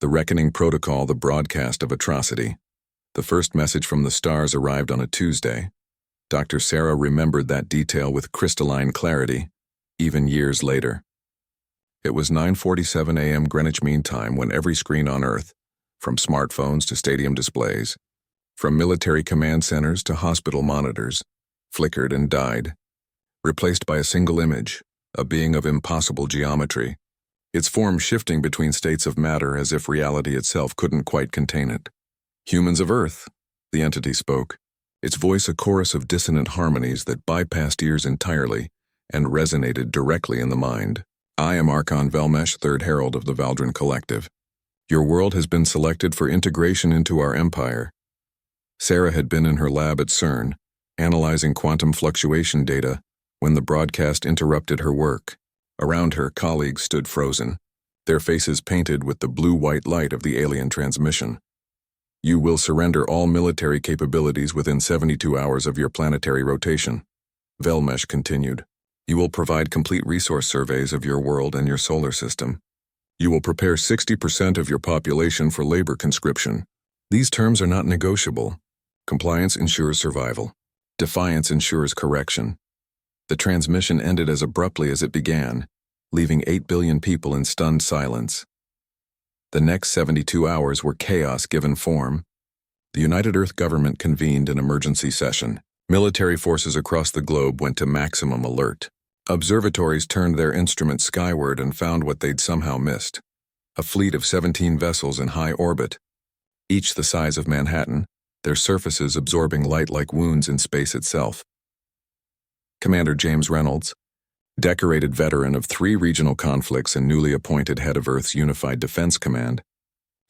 The Reckoning Protocol, the broadcast of atrocity. The first message from the stars arrived on a Tuesday. Dr. Sarah remembered that detail with crystalline clarity, even years later. It was 9:47 a.m. Greenwich Mean Time when every screen on Earth, from smartphones to stadium displays, from military command centers to hospital monitors, flickered and died, replaced by a single image, a being of impossible geometry, its form shifting between states of matter as if reality itself couldn't quite contain it. Humans of Earth, the entity spoke, its voice a chorus of dissonant harmonies that bypassed ears entirely and resonated directly in the mind. I am Archon Velmesh, Third Herald of the Valdrin Collective. Your world has been selected for integration into our empire. Sarah had been in her lab at CERN, analyzing quantum fluctuation data, when the broadcast interrupted her work. Around her, colleagues stood frozen, their faces painted with the blue-white light of the alien transmission. You will surrender all military capabilities within 72 hours of your planetary rotation. Velmesh continued. You will provide complete resource surveys of your world and your solar system. You will prepare 60% of your population for labor conscription. These terms are not negotiable. Compliance ensures survival. Defiance ensures correction. The transmission ended as abruptly as it began, leaving 8 billion people in stunned silence. The next 72 hours were chaos given form. The United Earth government convened an emergency session. Military forces across the globe went to maximum alert. Observatories turned their instruments skyward and found what they'd somehow missed. A fleet of 17 vessels in high orbit, each the size of Manhattan, their surfaces absorbing light like wounds in space itself. Commander James Reynolds, decorated veteran of 3 regional conflicts and newly appointed head of Earth's Unified Defense Command,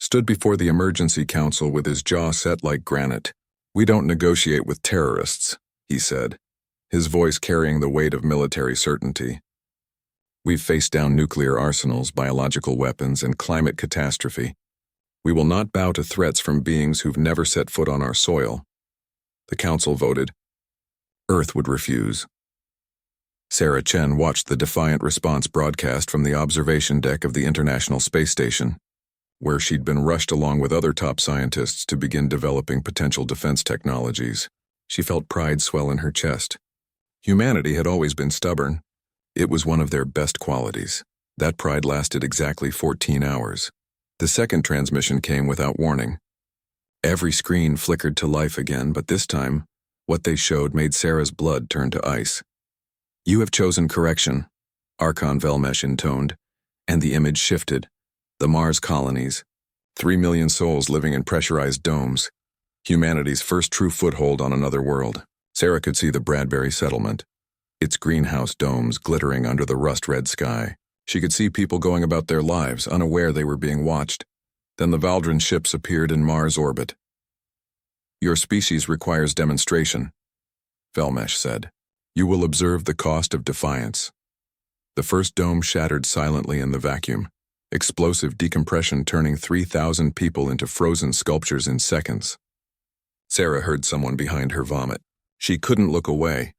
stood before the emergency council with his jaw set like granite. We don't negotiate with terrorists, he said, his voice carrying the weight of military certainty. We've faced down nuclear arsenals, biological weapons, and climate catastrophe. We will not bow to threats from beings who've never set foot on our soil. The council voted. Earth would refuse. Sarah Chen watched the defiant response broadcast from the observation deck of the International Space Station, where she'd been rushed along with other top scientists to begin developing potential defense technologies. She felt pride swell in her chest. Humanity had always been stubborn. It was one of their best qualities. That pride lasted exactly 14 hours. The second transmission came without warning. Every screen flickered to life again, but this time, what they showed made Sarah's blood turn to ice. You have chosen correction, Archon Velmesh intoned, and the image shifted. The Mars colonies, 3 million souls living in pressurized domes, humanity's first true foothold on another world. Sarah could see the Bradbury settlement, its greenhouse domes glittering under the rust-red sky. She could see people going about their lives, unaware they were being watched. Then the Valdrin ships appeared in Mars orbit. Your species requires demonstration, Velmesh said. You will observe the cost of defiance. The first dome shattered silently in the vacuum, explosive decompression turning 3,000 people into frozen sculptures in seconds. Sarah heard someone behind her vomit. She couldn't look away.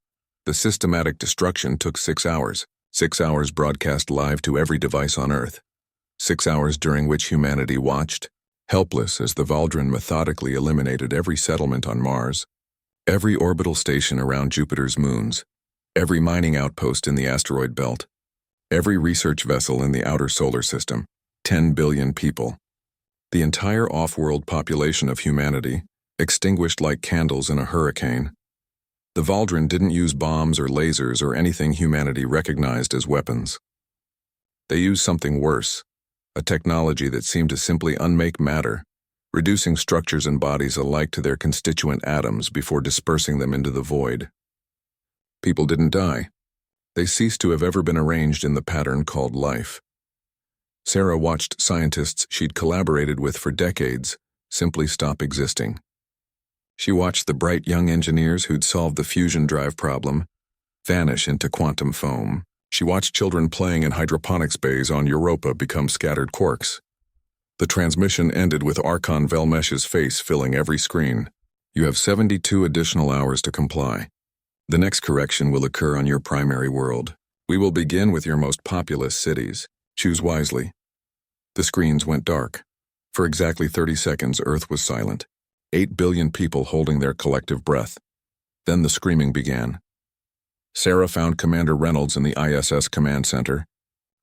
The systematic destruction took 6 hours. 6 hours broadcast live to every device on Earth. 6 hours during which humanity watched, helpless as the Valdrin methodically eliminated every settlement on Mars, every orbital station around Jupiter's moons, every mining outpost in the asteroid belt, every research vessel in the outer solar system, 10 billion people. The entire off-world population of humanity, extinguished like candles in a hurricane. The Valdrin didn't use bombs or lasers or anything humanity recognized as weapons. They used something worse, a technology that seemed to simply unmake matter, reducing structures and bodies alike to their constituent atoms before dispersing them into the void. People didn't die. They ceased to have ever been arranged in the pattern called life. Sarah watched scientists she'd collaborated with for decades simply stop existing. She watched the bright young engineers who'd solved the fusion drive problem vanish into quantum foam. She watched children playing in hydroponics bays on Europa become scattered quarks. The transmission ended with Archon Velmesh's face filling every screen. You have 72 additional hours to comply. The next correction will occur on your primary world. We will begin with your most populous cities. Choose wisely. The screens went dark. For exactly 30 seconds, Earth was silent. 8 billion people holding their collective breath. Then the screaming began. Sarah found Commander Reynolds in the ISS command center,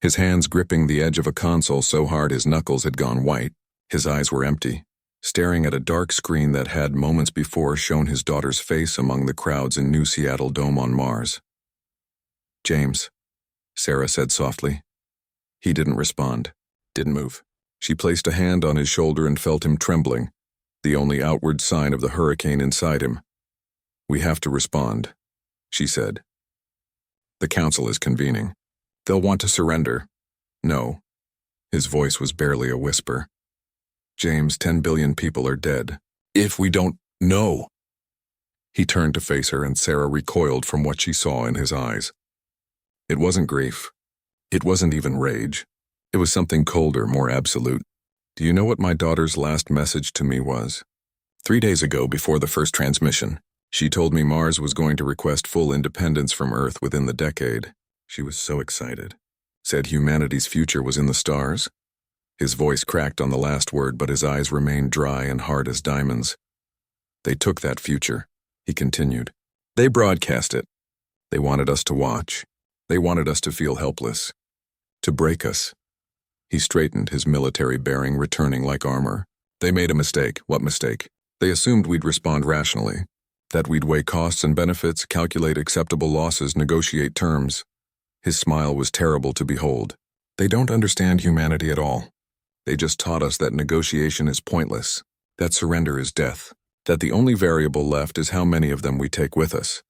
his hands gripping the edge of a console so hard his knuckles had gone white. His eyes were empty, staring at a dark screen that had moments before shown his daughter's face among the crowds in New Seattle Dome on Mars. "James," Sarah said softly. He didn't respond, didn't move. She placed a hand on his shoulder and felt him trembling, the only outward sign of the hurricane inside him. "We have to respond," she said. "The council is convening. They'll want to surrender." "No." His voice was barely a whisper. "James, 10 billion people are dead. If we don't know." He turned to face her, and Sarah recoiled from what she saw in his eyes. It wasn't grief. It wasn't even rage. It was something colder, more absolute. "Do you know what my daughter's last message to me was? 3 days ago, before the first transmission, she told me Mars was going to request full independence from Earth within the decade. She was so excited. Said humanity's future was in the stars." His voice cracked on the last word, but his eyes remained dry and hard as diamonds. "They took that future," he continued. "They broadcast it. They wanted us to watch. They wanted us to feel helpless. To break us." He straightened, his military bearing returning like armor. "They made a mistake." "What mistake?" "They assumed we'd respond rationally. That we'd weigh costs and benefits, calculate acceptable losses, negotiate terms." His smile was terrible to behold. "They don't understand humanity at all. They just taught us that negotiation is pointless, that surrender is death, that the only variable left is how many of them we take with us."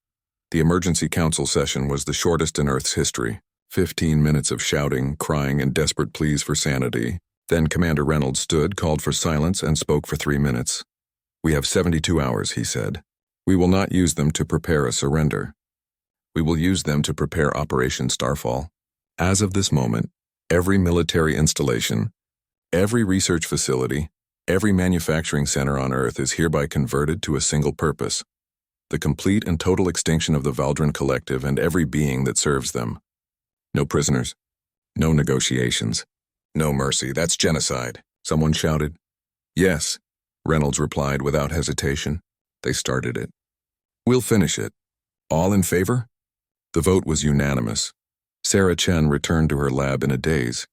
The emergency council session was the shortest in Earth's history. 15 minutes of shouting, crying, and desperate pleas for sanity. Then Commander Reynolds stood, called for silence, and spoke for 3 minutes. "We have 72 hours, he said. "We will not use them to prepare a surrender. We will use them to prepare Operation Starfall. As of this moment, every military installation, every research facility, every manufacturing center on Earth is hereby converted to a single purpose: the complete and total extinction of the Valdrin Collective and every being that serves them. No prisoners, no negotiations, no mercy. That's genocide," someone shouted. "Yes," Reynolds replied without hesitation. "They started it. We'll finish it. All in favor?" The vote was unanimous. Sarah Chen returned to her lab in a daze.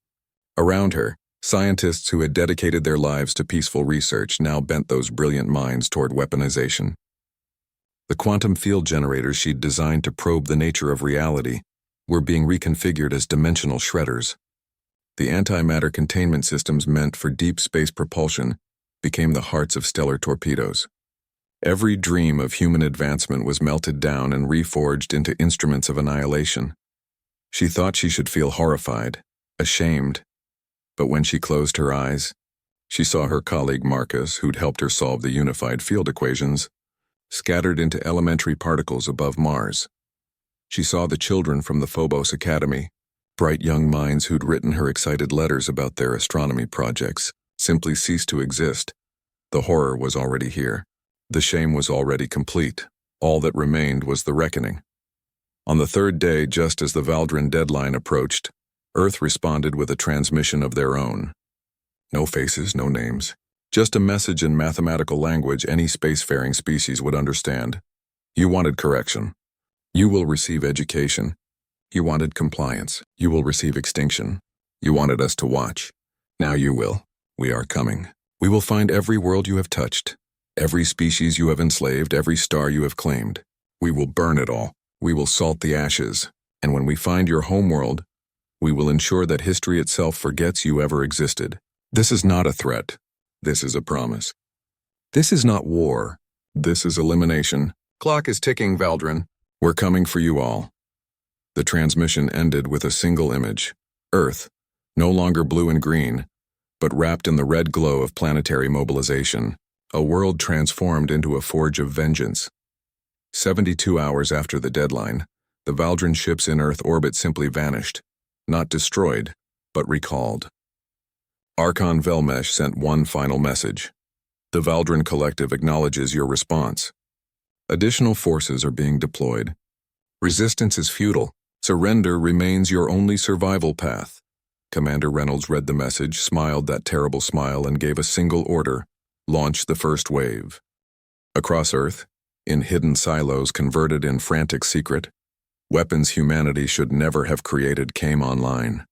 Around her, scientists who had dedicated their lives to peaceful research now bent those brilliant minds toward weaponization. The quantum field generators she'd designed to probe the nature of reality were being reconfigured as dimensional shredders. The antimatter containment systems meant for deep space propulsion became the hearts of stellar torpedoes. Every dream of human advancement was melted down and reforged into instruments of annihilation. She thought she should feel horrified, ashamed, but when she closed her eyes, she saw her colleague Marcus, who'd helped her solve the unified field equations, scattered into elementary particles above Mars. She saw the children from the Phobos Academy, bright young minds who'd written her excited letters about their astronomy projects, simply cease to exist. The horror was already here. The shame was already complete. All that remained was the reckoning. On the third day, just as the Valdrin deadline approached, Earth responded with a transmission of their own. No faces, no names. Just a message in mathematical language any spacefaring species would understand. You wanted correction. You will receive education. You wanted compliance. You will receive extinction. You wanted us to watch. Now you will. We are coming. We will find every world you have touched, every species you have enslaved, every star you have claimed. We will burn it all. We will salt the ashes. And when we find your homeworld, we will ensure that history itself forgets you ever existed. This is not a threat. This is a promise. This is not war. This is elimination. Clock is ticking, Valdrin. We're coming for you all. The transmission ended with a single image. Earth, no longer blue and green, but wrapped in the red glow of planetary mobilization. A world transformed into a forge of vengeance. 72 hours after the deadline, the Valdrin ships in Earth orbit simply vanished. Not destroyed, but recalled. Archon Velmesh sent one final message. The Valdrin Collective acknowledges your response. Additional forces are being deployed. Resistance is futile. Surrender remains your only survival path. Commander Reynolds read the message, smiled that terrible smile, and gave a single order: launch the first wave. Across Earth, in hidden silos converted in frantic secret, weapons humanity should never have created came online.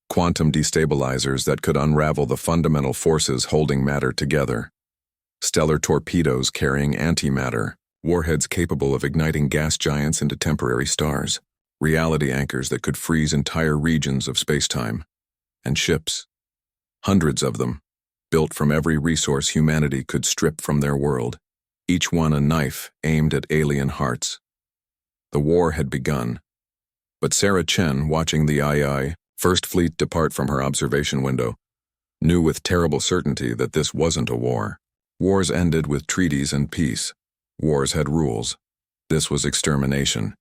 Quantum destabilizers that could unravel the fundamental forces holding matter together. Stellar torpedoes carrying antimatter, warheads capable of igniting gas giants into temporary stars, reality anchors that could freeze entire regions of spacetime, and ships. Hundreds of them, built from every resource humanity could strip from their world, each one a knife aimed at alien hearts. The war had begun, but Sarah Chen, watching the II First Fleet depart from her observation window, knew with terrible certainty that this wasn't a war. Wars ended with treaties and peace. Wars had rules. This was extermination.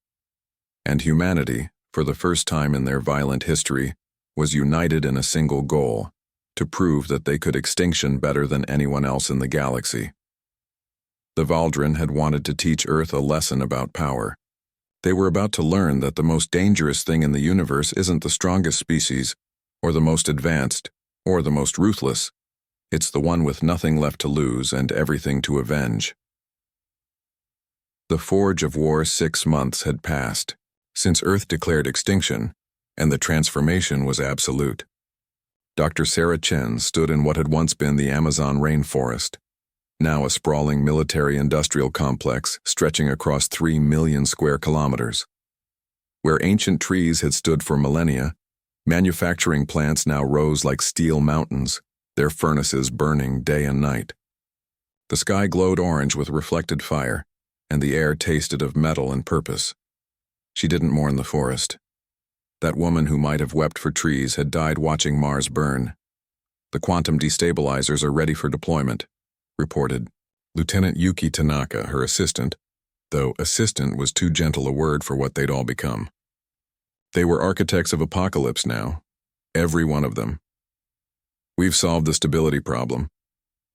And humanity, for the first time in their violent history, was united in a single goal: to prove that they could extinction better than anyone else in the galaxy. The Valdrin had wanted to teach Earth a lesson about power. They were about to learn that the most dangerous thing in the universe isn't the strongest species, or the most advanced, or the most ruthless. It's the one with nothing left to lose and everything to avenge. The forge of war 6 months had passed, since Earth declared extinction, and the transformation was absolute. Dr. Sarah Chen stood in what had once been the Amazon rainforest, now a sprawling military-industrial complex stretching across 3 million square kilometers. Where ancient trees had stood for millennia, manufacturing plants now rose like steel mountains, their furnaces burning day and night. The sky glowed orange with reflected fire, and the air tasted of metal and purpose. She didn't mourn the forest. That woman who might have wept for trees had died watching Mars burn. The quantum destabilizers are ready for deployment, reported Lieutenant Yuki Tanaka, her assistant, though assistant was too gentle a word for what they'd all become. They were architects of apocalypse now, every one of them. We've solved the stability problem.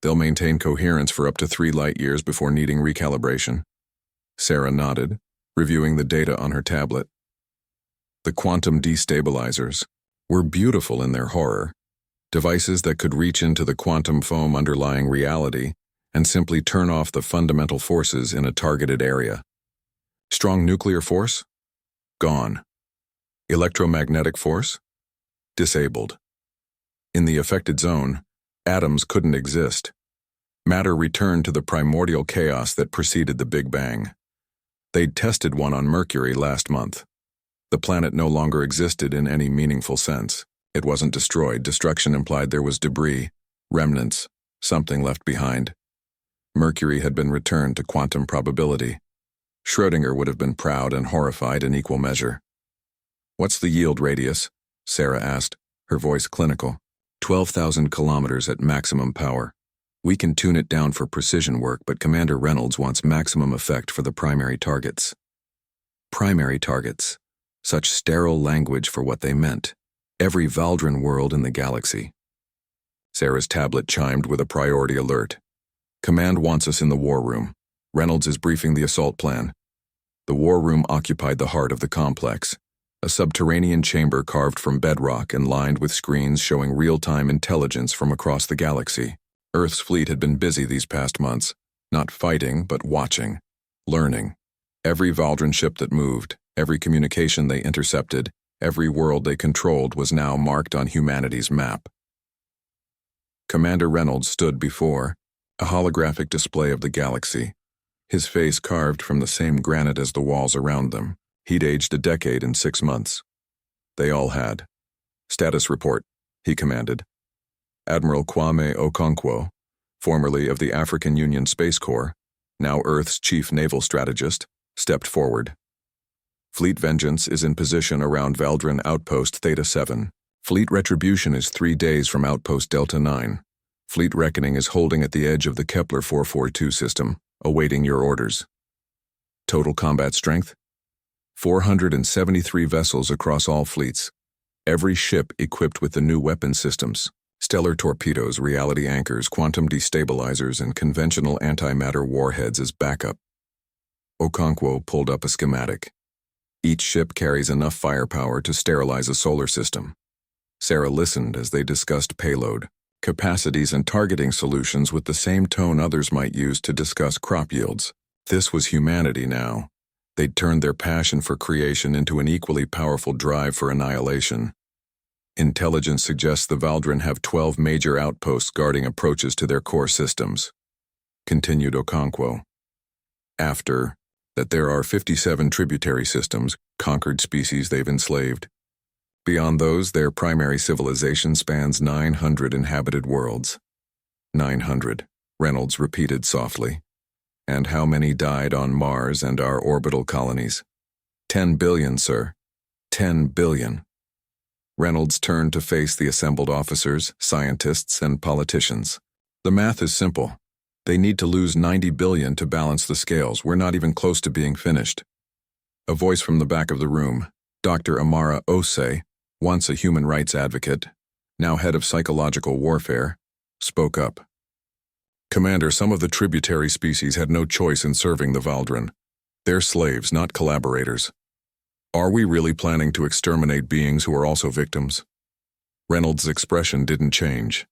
They'll maintain coherence for up to 3 light years before needing recalibration. Sarah nodded, reviewing the data on her tablet. The quantum destabilizers were beautiful in their horror. Devices that could reach into the quantum foam underlying reality and simply turn off the fundamental forces in a targeted area. Strong nuclear force? Gone. Electromagnetic force? Disabled. In the affected zone, atoms couldn't exist. Matter returned to the primordial chaos that preceded the Big Bang. They'd tested one on Mercury last month. The planet no longer existed in any meaningful sense. It wasn't destroyed. Destruction implied there was debris, remnants, something left behind. Mercury had been returned to quantum probability. Schrödinger would have been proud and horrified in equal measure. "What's the yield radius?" Sarah asked, her voice clinical. 12,000 kilometers at maximum power. We can tune it down for precision work, but Commander Reynolds wants maximum effect for the primary targets. Primary targets. Such sterile language for what they meant. Every Valdrin world in the galaxy. Sarah's tablet chimed with a priority alert. Command wants us in the war room. Reynolds is briefing the assault plan. The war room occupied the heart of the complex, a subterranean chamber carved from bedrock and lined with screens showing real-time intelligence from across the galaxy. Earth's fleet had been busy these past months, not fighting but watching, learning. Every Valdrin ship that moved, every communication they intercepted, every world they controlled was now marked on humanity's map. Commander Reynolds stood before a holographic display of the galaxy, his face carved from the same granite as the walls around them. He'd aged a decade in 6 months. They all had. "Status report," he commanded. Admiral Kwame Okonkwo, formerly of the African Union Space Corps, now Earth's chief naval strategist, stepped forward. "Fleet Vengeance is in position around Valdrin Outpost Theta 7. Fleet Retribution is 3 days from Outpost Delta 9. Fleet Reckoning is holding at the edge of the Kepler 442 system, awaiting your orders. Total combat strength? 473 vessels across all fleets. Every ship equipped with the new weapon systems. Stellar torpedoes, reality anchors, quantum destabilizers, and conventional antimatter warheads as backup." Okonkwo pulled up a schematic. Each ship carries enough firepower to sterilize a solar system. Sarah listened as they discussed payload, capacities, and targeting solutions with the same tone others might use to discuss crop yields. This was humanity now. They'd turned their passion for creation into an equally powerful drive for annihilation. Intelligence suggests the Valdrin have 12 major outposts guarding approaches to their core systems, continued Okonkwo. After that, there are 57 tributary systems, conquered species they've enslaved. Beyond those, their primary civilization spans 900 inhabited worlds. 900, Reynolds repeated softly. And how many died on Mars and our orbital colonies? 10 billion, sir. 10 billion. Reynolds turned to face the assembled officers, scientists, and politicians. The math is simple. They need to lose 90 billion to balance the scales. We're not even close to being finished. A voice from the back of the room, Dr. Amara Osei, once a human rights advocate, now head of psychological warfare, spoke up. Commander, some of the tributary species had no choice in serving the Valdrin. They're slaves, not collaborators. Are we really planning to exterminate beings who are also victims? Reynolds' expression didn't change.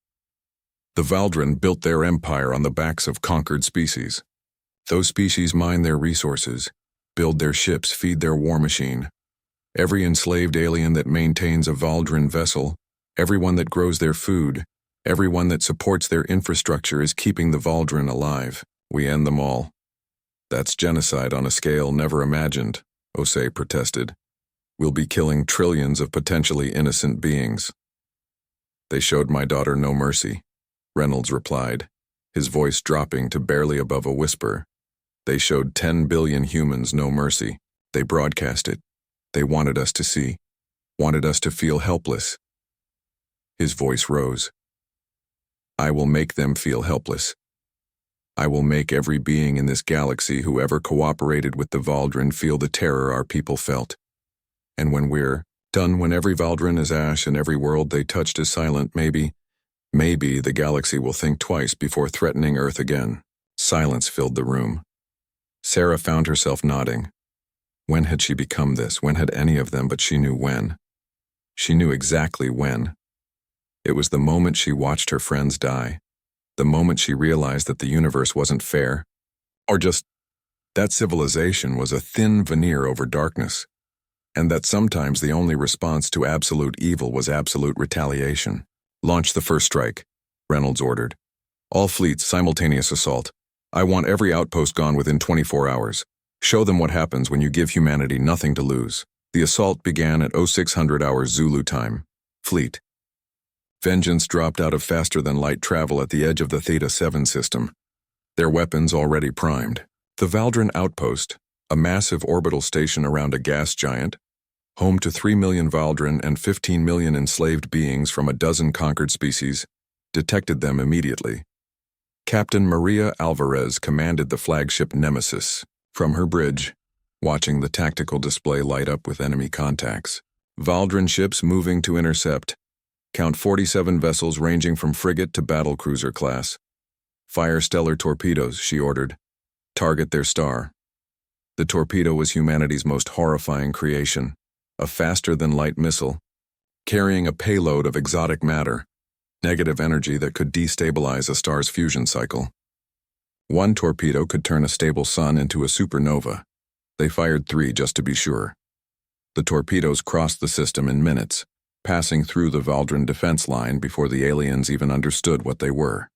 The Valdrin built their empire on the backs of conquered species. Those species mine their resources, build their ships, feed their war machine. Every enslaved alien that maintains a Valdrin vessel, everyone that grows their food, everyone that supports their infrastructure is keeping the Valdrin alive. We end them all. That's genocide on a scale never imagined, Osei protested. We'll be killing trillions of potentially innocent beings. They showed my daughter no mercy, Reynolds replied, his voice dropping to barely above a whisper. They showed 10 billion humans no mercy. They broadcast it. They wanted us to see, wanted us to feel helpless. His voice rose. I will make them feel helpless. I will make every being in this galaxy who ever cooperated with the Valdrin feel the terror our people felt. And when we're done, when every Valdrin is ash and every world they touched is silent, maybe the galaxy will think twice before threatening Earth again. Silence filled the room. Sarah found herself nodding. When had she become this? When had any of them? But she knew when. She knew exactly when. It was the moment she watched her friends die. The moment she realized that the universe wasn't fair. Or just that civilization was a thin veneer over darkness. And that sometimes the only response to absolute evil was absolute retaliation. Launch the first strike, Reynolds ordered. All fleets, simultaneous assault. I want every outpost gone within 24 hours. Show them what happens when you give humanity nothing to lose. The assault began at 0600 hours Zulu time. Fleet. Vengeance dropped out of faster-than-light travel at the edge of the Theta 7 system. Their weapons already primed. The Valdrin outpost, a massive orbital station around a gas giant, home to 3 million Valdrin and 15 million enslaved beings from a dozen conquered species, detected them immediately. Captain Maria Alvarez commanded the flagship Nemesis from her bridge, watching the tactical display light up with enemy contacts. Valdrin ships moving to intercept. Count 47 vessels ranging from frigate to battlecruiser class. Fire stellar torpedoes, she ordered. Target their star. The torpedo was humanity's most horrifying creation, a faster-than-light missile, carrying a payload of exotic matter, negative energy that could destabilize a star's fusion cycle. One torpedo could turn a stable sun into a supernova. They fired 3 just to be sure. The torpedoes crossed the system in minutes, passing through the Valdrin defense line before the aliens even understood what they were.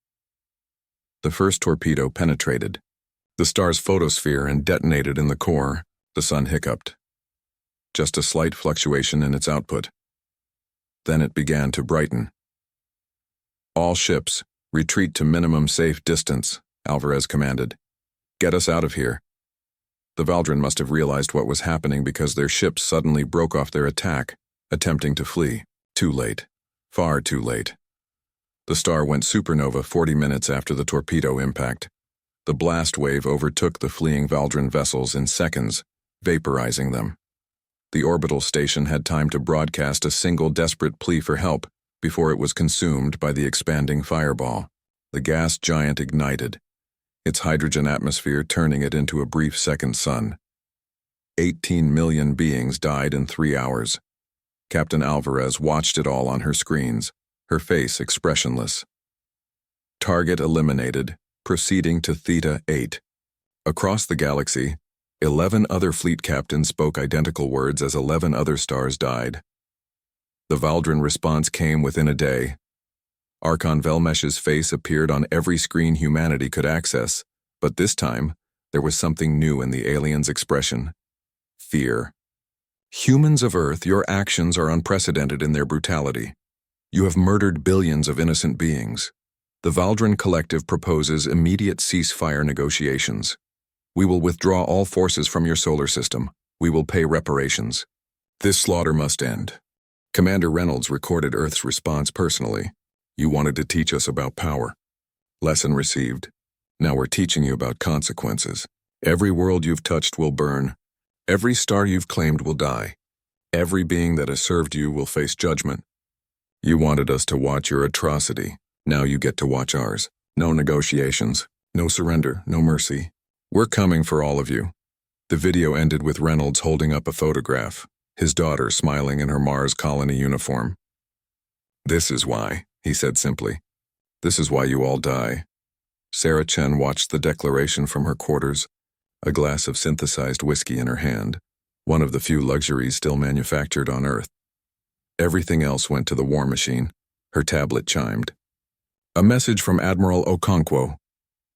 The first torpedo penetrated the star's photosphere and detonated in the core. The sun hiccuped. Just a slight fluctuation in its output. Then it began to brighten. All ships, retreat to minimum safe distance, Alvarez commanded. Get us out of here. The Valdrin must have realized what was happening because their ships suddenly broke off their attack, attempting to flee. Too late. Far too late. The star went supernova 40 minutes after the torpedo impact. The blast wave overtook the fleeing Valdrin vessels in seconds, vaporizing them. The orbital station had time to broadcast a single desperate plea for help before it was consumed by the expanding fireball. The gas giant ignited, its hydrogen atmosphere turning it into a brief second sun. 18 million beings died in 3 hours. Captain Alvarez watched it all on her screens, her face expressionless. Target eliminated, proceeding to Theta 8. Across the galaxy, 11 other fleet captains spoke identical words as 11 other stars died. The Valdrin response came within a day. Archon Velmesh's face appeared on every screen humanity could access, but this time, there was something new in the alien's expression. Fear. Humans of Earth, your actions are unprecedented in their brutality. You have murdered billions of innocent beings. The Valdrin Collective proposes immediate ceasefire negotiations. We will withdraw all forces from your solar system. We will pay reparations. This slaughter must end. Commander Reynolds recorded Earth's response personally. You wanted to teach us about power. Lesson received. Now we're teaching you about consequences. Every world you've touched will burn. Every star you've claimed will die. Every being that has served you will face judgment. You wanted us to watch your atrocity. Now you get to watch ours. No negotiations. No surrender. No mercy. We're coming for all of you. The video ended with Reynolds holding up a photograph, his daughter smiling in her Mars colony uniform. This is why, he said simply. This is why you all die. Sarah Chen watched the declaration from her quarters, a glass of synthesized whiskey in her hand, one of the few luxuries still manufactured on Earth. Everything else went to the war machine. Her tablet chimed. A message from Admiral Okonkwo.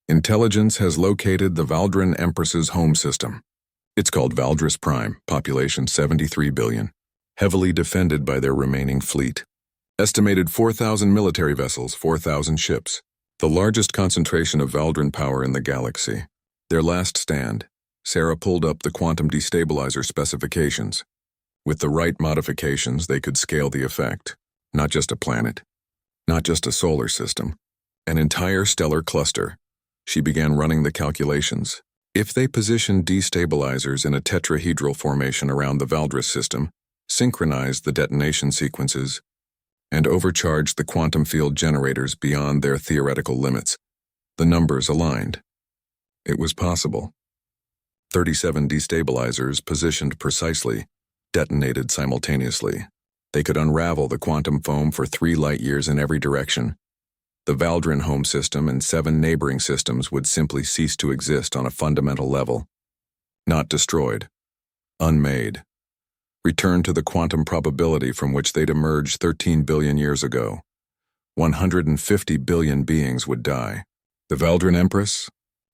Intelligence has located the Valdrin Empress's home system. It's called Valdris Prime, population 73 billion, heavily defended by their remaining fleet. Estimated 4,000 military vessels, 4,000 ships. The largest concentration of Valdrin power in the galaxy. Their last stand. Sarah pulled up the quantum destabilizer specifications. With the right modifications, they could scale the effect. Not just a planet. Not just a solar system. An entire stellar cluster. She began running the calculations. If they positioned destabilizers in a tetrahedral formation around the Valdris system, synchronized the detonation sequences, and overcharged the quantum field generators beyond their theoretical limits, the numbers aligned. It was possible. 37 destabilizers positioned precisely, detonated simultaneously. They could unravel the quantum foam for 3 light years in every direction. The Valdrin home system and 7 neighboring systems would simply cease to exist on a fundamental level. Not destroyed. Unmade. Returned to the quantum probability from which they'd emerged 13 billion years ago. 150 billion beings would die. The Valdrin Empress,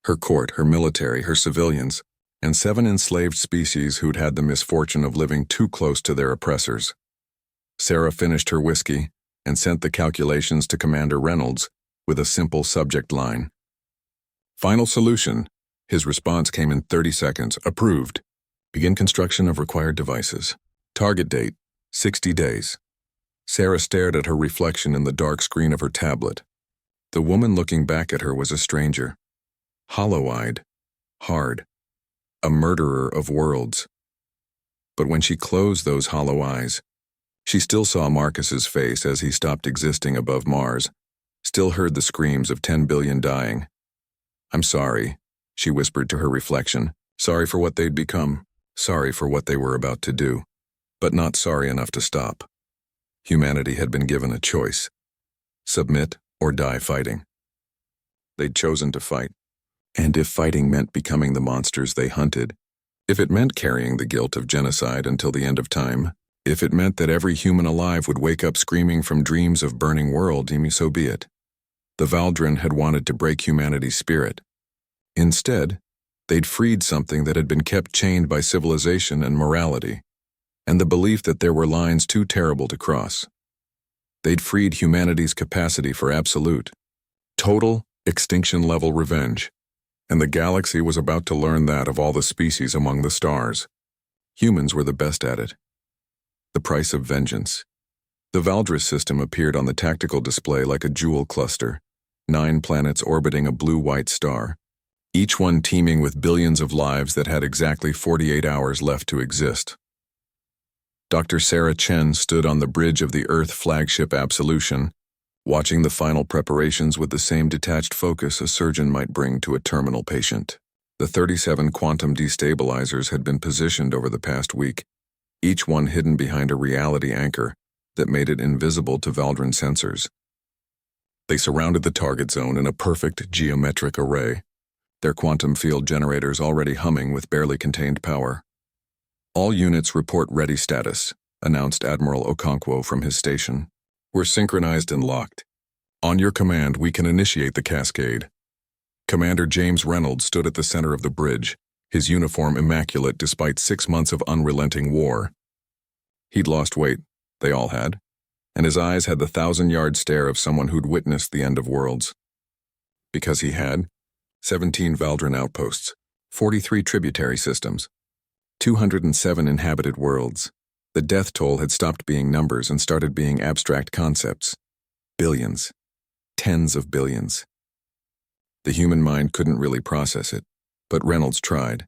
her court, her military, her civilians, and 7 enslaved species who'd had the misfortune of living too close to their oppressors. Sarah finished her whiskey and sent the calculations to Commander Reynolds with a simple subject line. Final solution. His response came in 30 seconds. Approved. Begin construction of required devices. Target date, 60 days. Sarah stared at her reflection in the dark screen of her tablet. The woman looking back at her was a stranger. Hollow-eyed. Hard. A murderer of worlds. But when she closed those hollow eyes, she still saw Marcus's face as he stopped existing above Mars, still heard the screams of 10 billion dying. I'm sorry, she whispered to her reflection. Sorry for what they'd become. Sorry for what they were about to do. But not sorry enough to stop. Humanity had been given a choice. Submit or die fighting. They'd chosen to fight. And if fighting meant becoming the monsters they hunted, if it meant carrying the guilt of genocide until the end of time, if it meant that every human alive would wake up screaming from dreams of burning world, so be it. The Valdrin had wanted to break humanity's spirit. Instead, they'd freed something that had been kept chained by civilization and morality, and the belief that there were lines too terrible to cross. They'd freed humanity's capacity for absolute, total, extinction-level revenge, and the galaxy was about to learn that of all the species among the stars. Humans were the best at it. The price of vengeance. The Valdris system appeared on the tactical display like a jewel cluster, 9 planets orbiting a blue-white star, each one teeming with billions of lives that had exactly 48 hours left to exist. Dr. Sarah Chen stood on the bridge of the Earth flagship Absolution, watching the final preparations with the same detached focus a surgeon might bring to a terminal patient. The 37 quantum destabilizers had been positioned over the past week, each one hidden behind a reality anchor that made it invisible to Valdran sensors. They surrounded the target zone in a perfect geometric array, their quantum field generators already humming with barely contained power. "All units report ready status," announced Admiral Okonkwo from his station. "We're synchronized and locked. On your command, we can initiate the cascade." Commander James Reynolds stood at the center of the bridge, his uniform immaculate despite 6 months of unrelenting war. He'd lost weight, they all had, and his eyes had the 1,000-yard stare of someone who'd witnessed the end of worlds. Because he had 17 Valdran outposts, 43 tributary systems, 207 inhabited worlds. The death toll had stopped being numbers and started being abstract concepts. Billions. Tens of billions. The human mind couldn't really process it, but Reynolds tried.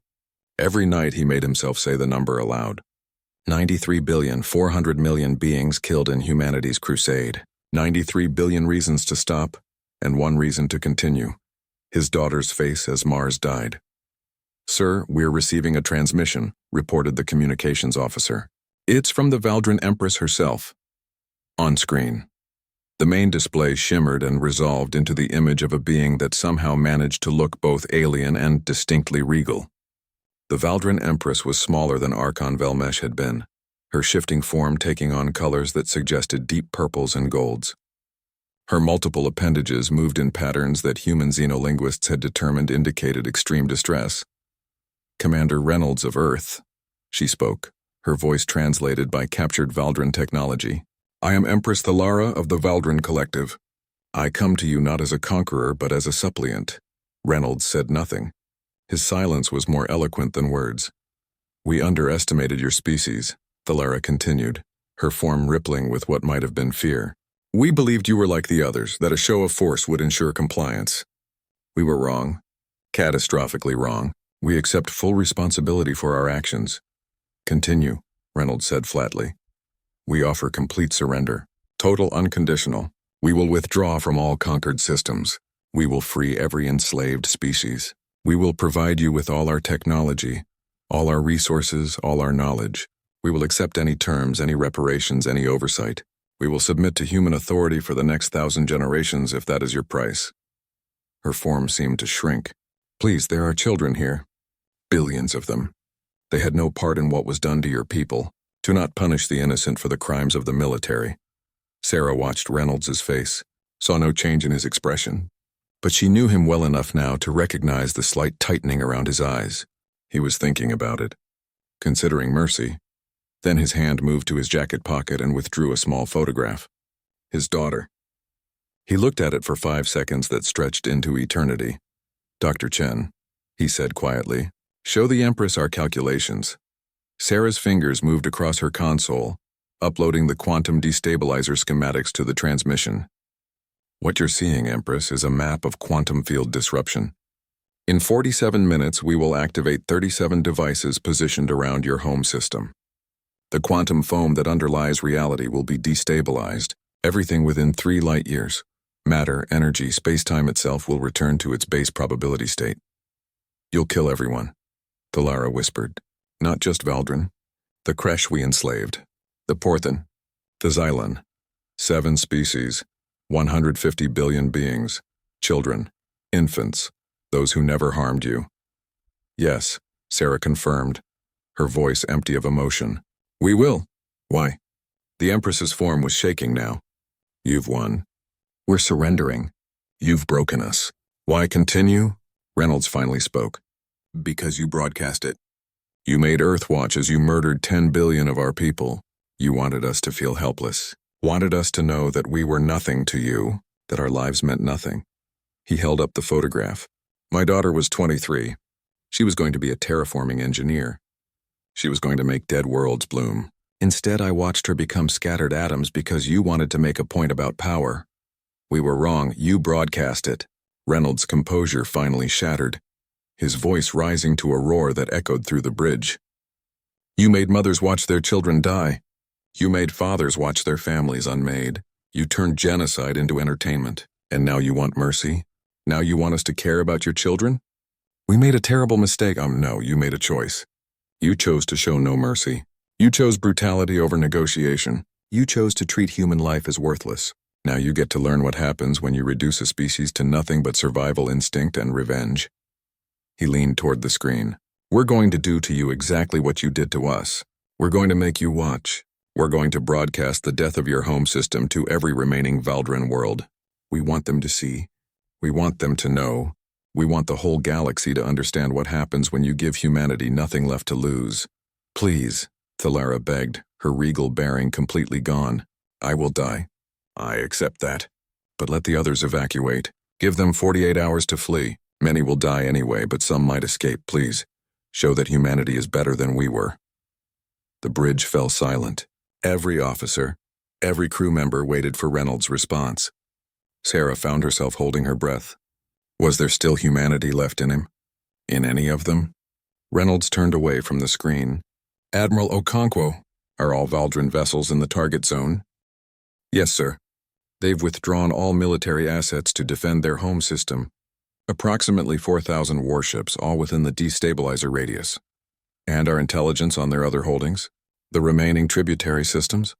Every night he made himself say the number aloud. 93,400,000,000 beings killed in humanity's crusade. 93 billion reasons to stop, and one reason to continue. His daughter's face as Mars died. "Sir, we're receiving a transmission," reported the communications officer. "It's from the Valdran Empress herself." On screen. The main display shimmered and resolved into the image of a being that somehow managed to look both alien and distinctly regal. The Valdran Empress was smaller than Archon Velmesh had been, her shifting form taking on colors that suggested deep purples and golds. Her multiple appendages moved in patterns that human xenolinguists had determined indicated extreme distress. "Commander Reynolds of Earth," she spoke, her voice translated by captured Valdran technology. "I am Empress Thalara of the Valdran Collective. I come to you not as a conqueror but as a suppliant." Reynolds said nothing. His silence was more eloquent than words. "We underestimated your species," Thalara continued, her form rippling with what might have been fear. "We believed you were like the others, that a show of force would ensure compliance. We were wrong. Catastrophically wrong. We accept full responsibility for our actions." "Continue," Reynolds said flatly. "We offer complete surrender. Total unconditional. We will withdraw from all conquered systems. We will free every enslaved species. We will provide you with all our technology, all our resources, all our knowledge. We will accept any terms, any reparations, any oversight. We will submit to human authority for the next 1,000 generations if that is your price." Her form seemed to shrink. "Please, there are children here. Billions of them. They had no part in what was done to your people. Do not punish the innocent for the crimes of the military." Sarah watched Reynolds' face, saw no change in his expression. But she knew him well enough now to recognize the slight tightening around his eyes. He was thinking about it, considering mercy. Then his hand moved to his jacket pocket and withdrew a small photograph. His daughter. He looked at it for 5 seconds that stretched into eternity. "Dr. Chen," he said quietly, "show the Empress our calculations." Sarah's fingers moved across her console, uploading the quantum destabilizer schematics to the transmission. "What you're seeing, Empress, is a map of quantum field disruption. In 47 minutes, we will activate 37 devices positioned around your home system. The quantum foam that underlies reality will be destabilized, everything within 3 light years. Matter, energy, space-time itself will return to its base probability state. You'll kill everyone," Thalara whispered. "Not just Valdran. The Kresh we enslaved. The Porthan. The Xylan. 7 species. 150 billion beings. Children. Infants. Those who never harmed you." "Yes," Sarah confirmed, her voice empty of emotion. "We will." "Why?" The Empress's form was shaking now. "You've won. We're surrendering. You've broken us. Why continue?" Reynolds finally spoke. "Because you broadcast it. You made Earthwatch as you murdered 10 billion of our people. You wanted us to feel helpless. Wanted us to know that we were nothing to you, that our lives meant nothing." He held up the photograph. "My daughter was 23. She was going to be a terraforming engineer. She was going to make dead worlds bloom. Instead, I watched her become scattered atoms because you wanted to make a point about power. We were wrong. You broadcast it." Reynolds' composure finally shattered, his voice rising to a roar that echoed through the bridge. "You made mothers watch their children die. You made fathers watch their families unmade. You turned genocide into entertainment. And now you want mercy? Now you want us to care about your children? We made a terrible mistake." No, you made a choice. You chose to show no mercy. You chose brutality over negotiation. You chose to treat human life as worthless. Now you get to learn what happens when you reduce a species to nothing but survival instinct and revenge. He leaned toward the screen. We're going to do to you exactly what you did to us. We're going to make you watch. We're going to broadcast the death of your home system to every remaining Valdren world. We want them to see. We want them to know. We want the whole galaxy to understand what happens when you give humanity nothing left to lose. Please, Thalara begged, her regal bearing completely gone. I will die. I accept that. But let the others evacuate. Give them 48 hours to flee. Many will die anyway, but some might escape, please. Show that humanity is better than we were. The bridge fell silent. Every officer, every crew member waited for Reynolds' response. Sarah found herself holding her breath. Was there still humanity left in him? In any of them? Reynolds turned away from the screen. Admiral Okonkwo, are all Valdren vessels in the target zone? Yes, sir. They've withdrawn all military assets to defend their home system. Approximately 4,000 warships, all within the destabilizer radius. And our intelligence on their other holdings? The remaining tributary systems?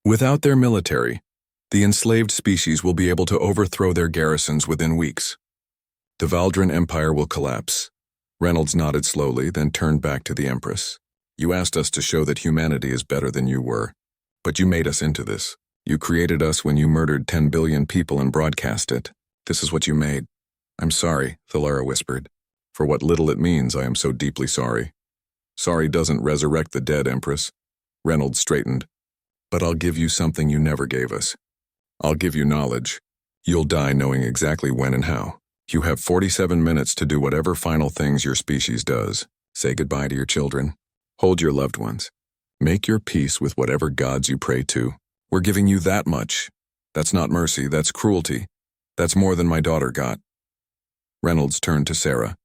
Without their military, the enslaved species will be able to overthrow their garrisons within weeks. The Valdren Empire will collapse. Reynolds nodded slowly, then turned back to the Empress. You asked us to show that humanity is better than you were, but you made us into this. You created us when you murdered 10 billion people and broadcast it. This is what you made. I'm sorry, Thalara whispered. For what little it means, I am so deeply sorry. Sorry doesn't resurrect the dead, Empress. Reynolds straightened. But I'll give you something you never gave us. I'll give you knowledge. You'll die knowing exactly when and how. You have 47 minutes to do whatever final things your species does. Say goodbye to your children. Hold your loved ones. Make your peace with whatever gods you pray to. We're giving you that much. That's not mercy, that's cruelty. That's more than my daughter got. Reynolds turned to Sarah.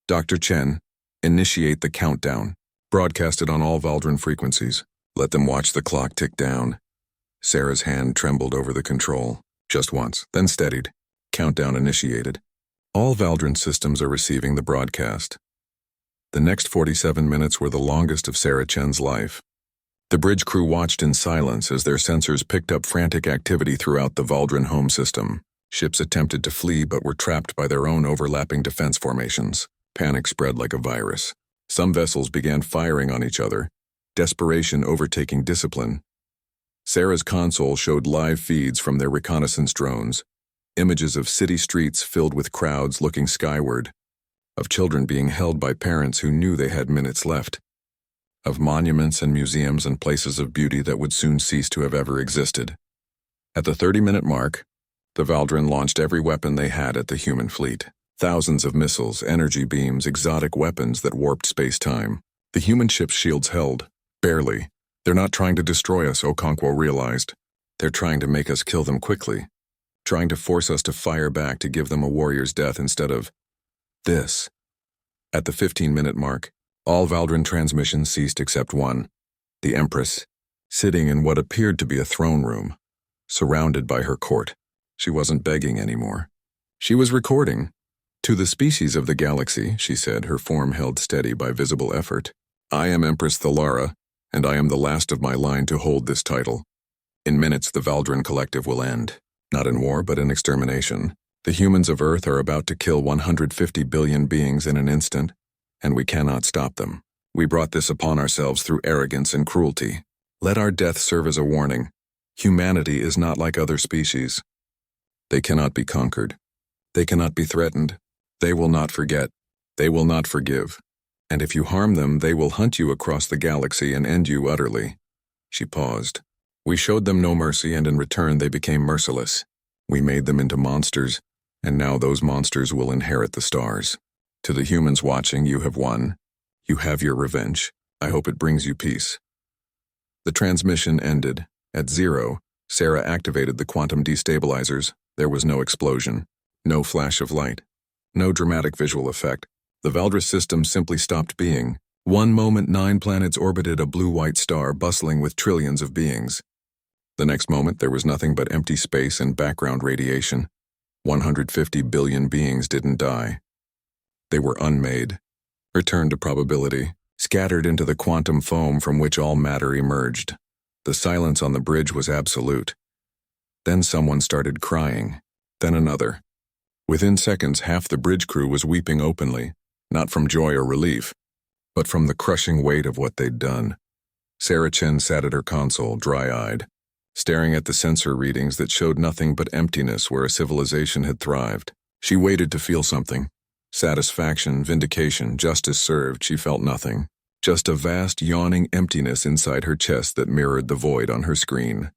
Dr. Chen, initiate the countdown. Broadcast it on all Valdren frequencies. Let them watch the clock tick down. Sarah's hand trembled over the control. Just once, then steadied. Countdown initiated. All Valdren systems are receiving the broadcast. The next 47 minutes were the longest of Sarah Chen's life. The bridge crew watched in silence as their sensors picked up frantic activity throughout the Valdren home system. Ships attempted to flee but were trapped by their own overlapping defense formations. Panic spread like a virus. Some vessels began firing on each other, desperation overtaking discipline. Sarah's console showed live feeds from their reconnaissance drones, images of city streets filled with crowds looking skyward, of children being held by parents who knew they had minutes left, of monuments and museums and places of beauty that would soon cease to have ever existed. At the 30-minute mark, the Valdren launched every weapon they had at the human fleet. Thousands of missiles, energy beams, exotic weapons that warped space-time. The human ship's shields held. Barely. They're not trying to destroy us, Okonkwo realized. They're trying to make us kill them quickly. Trying to force us to fire back to give them a warrior's death instead of this. At the 15-minute mark, all Valdren transmissions ceased except one. The Empress, sitting in what appeared to be a throne room, surrounded by her court. She wasn't begging anymore. She was recording. To the species of the galaxy, she said, her form held steady by visible effort. I am Empress Thalara, and I am the last of my line to hold this title. In minutes, the Valdren Collective will end. Not in war, but in extermination. The humans of Earth are about to kill 150 billion beings in an instant, and we cannot stop them. We brought this upon ourselves through arrogance and cruelty. Let our death serve as a warning. Humanity is not like other species. They cannot be conquered. They cannot be threatened. They will not forget. They will not forgive. And if you harm them, they will hunt you across the galaxy and end you utterly. She paused. We showed them no mercy, and in return they became merciless. We made them into monsters, and now those monsters will inherit the stars. To the humans watching, you have won. You have your revenge. I hope it brings you peace. The transmission ended. At 0, Sarah activated the quantum destabilizers. There was no explosion, no flash of light, no dramatic visual effect. The Valdres system simply stopped being. One moment 9 planets orbited a blue-white star bustling with trillions of beings. The next moment there was nothing but empty space and background radiation. 150 billion beings didn't die. They were unmade. Return to probability. scattered into the quantum foam from which all matter emerged. The silence on the bridge was absolute. Then someone started crying, then another. Within seconds, half the bridge crew was weeping openly, not from joy or relief, but from the crushing weight of what they'd done. Sarah Chen sat at her console, dry-eyed, staring at the sensor readings that showed nothing but emptiness where a civilization had thrived. She waited to feel something. Satisfaction, vindication, justice served. She felt nothing. Just a vast, yawning emptiness inside her chest that mirrored the void on her screen.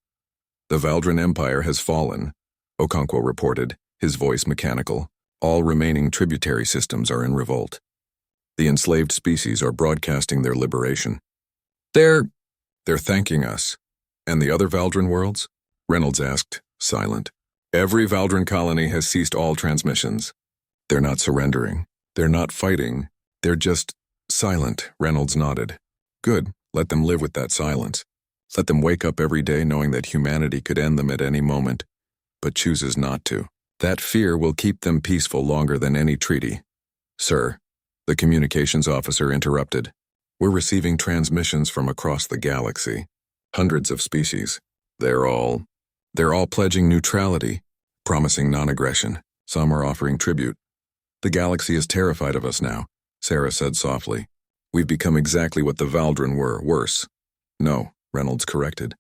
The Valdran Empire has fallen, Okonkwo reported, his voice mechanical. All remaining tributary systems are in revolt. The enslaved species are broadcasting their liberation. They're thanking us. And the other Valdran worlds? Reynolds asked, silent. Every Valdran colony has ceased all transmissions. They're not surrendering. They're not fighting. They're just silent, Reynolds nodded. Good, let them live with that silence. Let them wake up every day knowing that humanity could end them at any moment, but chooses not to. That fear will keep them peaceful longer than any treaty. Sir, the communications officer interrupted. We're receiving transmissions from across the galaxy. Hundreds of species. They're all pledging neutrality, promising non-aggression. Some are offering tribute. The galaxy is terrified of us now, Sarah said softly. We've become exactly what the Valdran were, worse. No, Reynolds corrected.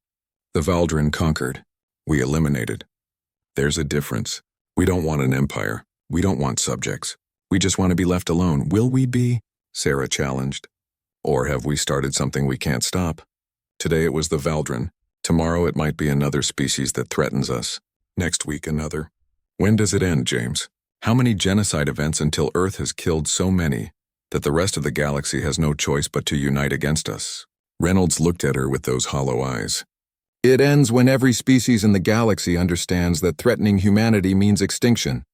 The Valdran conquered. We eliminated. There's a difference. We don't want an empire. We don't want subjects. We just want to be left alone. Will we be? Sarah challenged. Or have we started something we can't stop? Today it was the Valdran. Tomorrow it might be another species that threatens us. Next week another. When does it end, James? How many genocide events until Earth has killed so many that the rest of the galaxy has no choice but to unite against us? Reynolds looked at her with those hollow eyes. It ends when every species in the galaxy understands that threatening humanity means extinction.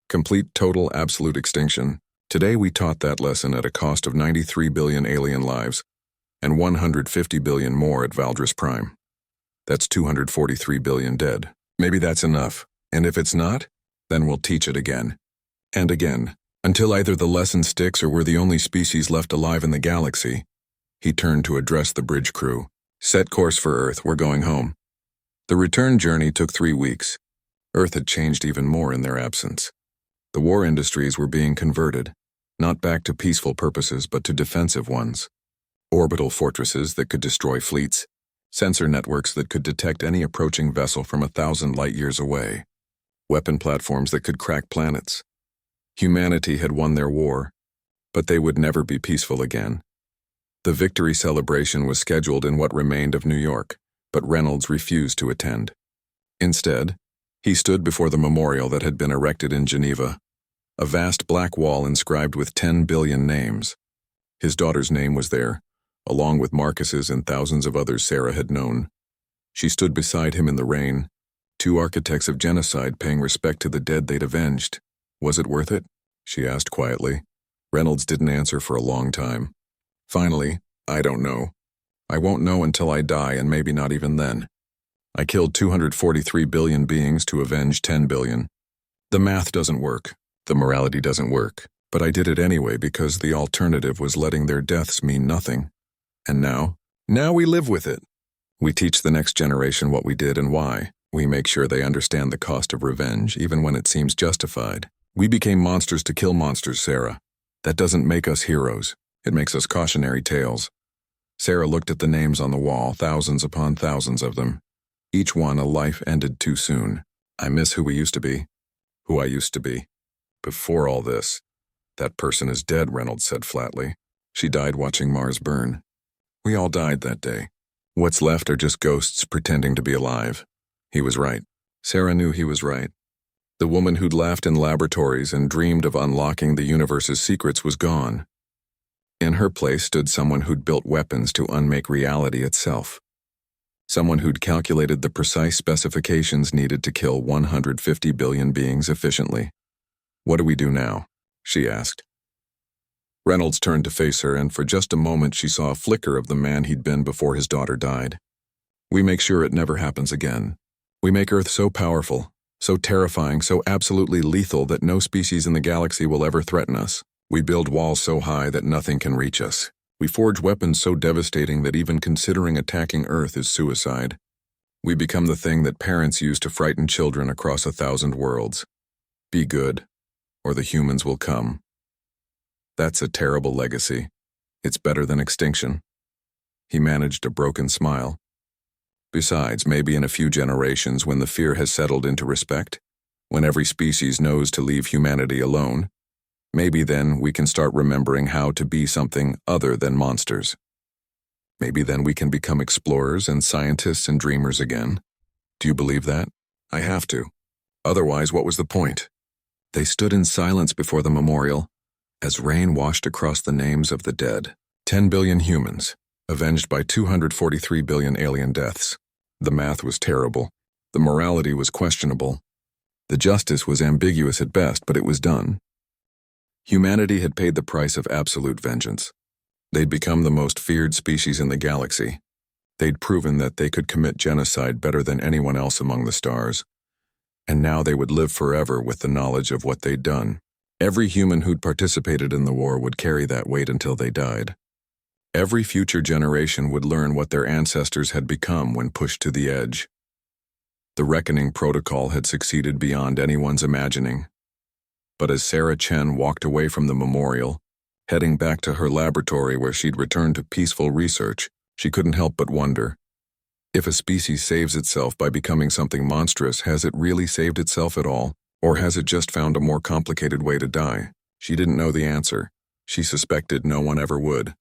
Complete, total, absolute extinction. Today we taught that lesson at a cost of 93 billion alien lives and 150 billion more at Valdris Prime. That's 243 billion dead. Maybe that's enough. And if it's not, then we'll teach it again. And again, until either the lesson sticks or we're the only species left alive in the galaxy. He turned to address the bridge crew. Set course for Earth, we're going home. The return journey took 3 weeks. Earth had changed even more in their absence. The war industries were being converted, not back to peaceful purposes but to defensive ones. Orbital fortresses that could destroy fleets, sensor networks that could detect any approaching vessel from 1,000 light-years away, weapon platforms that could crack planets. Humanity had won their war, but they would never be peaceful again. The victory celebration was scheduled in what remained of New York, but Reynolds refused to attend. Instead, he stood before the memorial that had been erected in Geneva, a vast black wall inscribed with 10 billion names. His daughter's name was there, along with Marcus's and thousands of others Sarah had known. She stood beside him in the rain, 2 architects of genocide paying respect to the dead they'd avenged. Was it worth it? She asked quietly. Reynolds didn't answer for a long time. Finally, I don't know. I won't know until I die, and maybe not even then. I killed 243 billion beings to avenge 10 billion. The math doesn't work. The morality doesn't work. But I did it anyway because the alternative was letting their deaths mean nothing. And now we live with it. We teach the next generation what we did and why. We make sure they understand the cost of revenge, even when it seems justified. We became monsters to kill monsters, Sarah. That doesn't make us heroes. It makes us cautionary tales. Sarah looked at the names on the wall, thousands upon thousands of them. Each one a life ended too soon. I miss who we used to be. Who I used to be. Before all this. That person is dead, Reynolds said flatly. She died watching Mars burn. We all died that day. What's left are just ghosts pretending to be alive. He was right. Sarah knew he was right. The woman who'd laughed in laboratories and dreamed of unlocking the universe's secrets was gone. In her place stood someone who'd built weapons to unmake reality itself. Someone who'd calculated the precise specifications needed to kill 150 billion beings efficiently. What do we do now? She asked. Reynolds turned to face her, and for just a moment she saw a flicker of the man he'd been before his daughter died. We make sure it never happens again. We make Earth so powerful, so terrifying, so absolutely lethal that no species in the galaxy will ever threaten us. We build walls so high that nothing can reach us. We forge weapons so devastating that even considering attacking Earth is suicide. We become the thing that parents use to frighten children across 1,000 worlds. Be good, or the humans will come. That's a terrible legacy. It's better than extinction. He managed a broken smile. Besides, maybe in a few generations, when the fear has settled into respect, when every species knows to leave humanity alone, maybe then we can start remembering how to be something other than monsters. Maybe then we can become explorers and scientists and dreamers again. Do you believe that? I have to. Otherwise, what was the point? They stood in silence before the memorial, as rain washed across the names of the dead. 10 billion humans, avenged by 243 billion alien deaths. The math was terrible. The morality was questionable. The justice was ambiguous at best, but it was done. Humanity had paid the price of absolute vengeance. They'd become the most feared species in the galaxy. They'd proven that they could commit genocide better than anyone else among the stars. And now they would live forever with the knowledge of what they'd done. Every human who'd participated in the war would carry that weight until they died. Every future generation would learn what their ancestors had become when pushed to the edge. The reckoning protocol had succeeded beyond anyone's imagining. But as Sarah Chen walked away from the memorial, heading back to her laboratory where she'd returned to peaceful research, she couldn't help but wonder. If a species saves itself by becoming something monstrous, has it really saved itself at all? Or has it just found a more complicated way to die? She didn't know the answer. She suspected no one ever would.